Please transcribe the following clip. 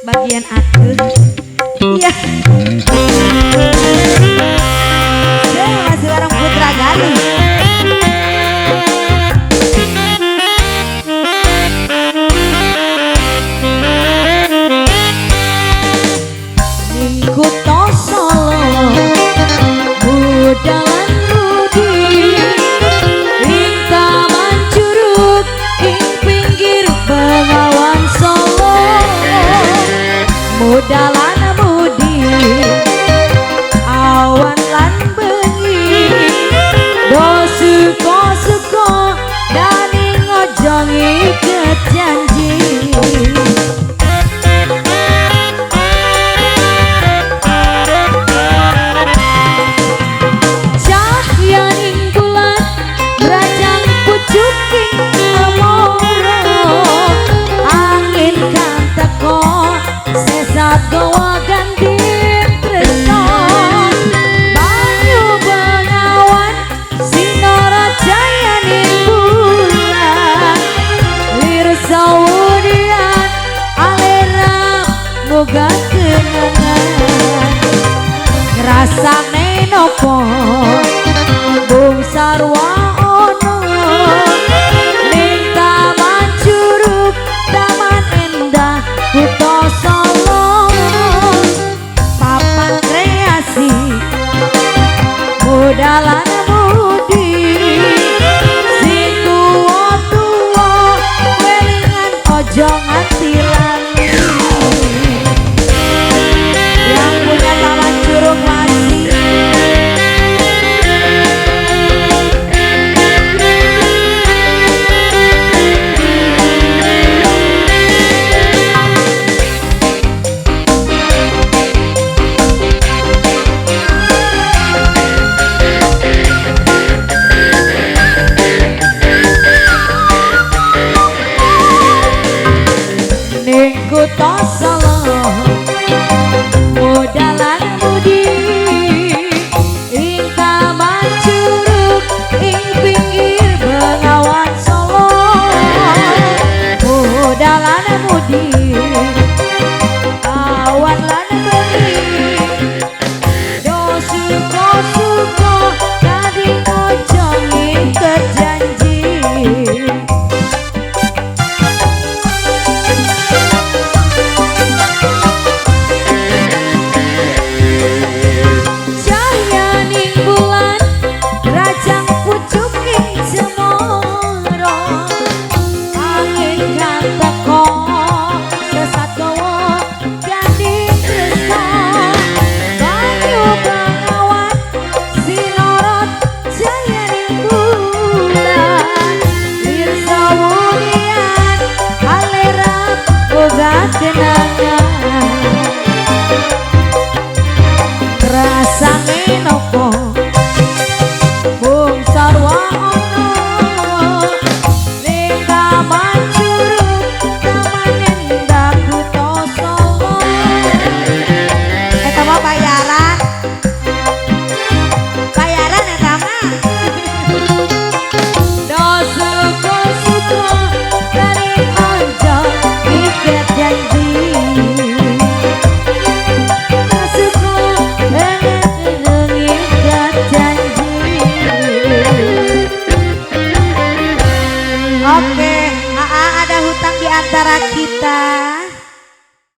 bagian atuh. Iya. Masih bareng Putra Galuh. Kota Solo budalan Rudi ing taman curug ing pinggir Bengawan Solo budalan mudi awan lan bengi do suko-suko dani ngojongi kejanji. Goa ganti tresno banyu Bengawan sinara jayaning bulan lir sawudian alera moga kenangan rasane nopo bung sarwa ono ning taman curug taman endah Kota Solo budalan mudi sing tuwa-tuwa welingan ojo nganti lali. Yang punya taman curug masih Kota Solo budalan mudi ing taman curug ing pinggir Bengawan Solo budalan mudi awan lan bengi do suko-suko dadi ngojongi kejanji. Rasane nopo bung sarwa ono ning taman curug taman endah Kota Solo. Eta mah bayaran eta mah do suko-suko dari ojo iket janji. Oke, ada hutang di antara kita.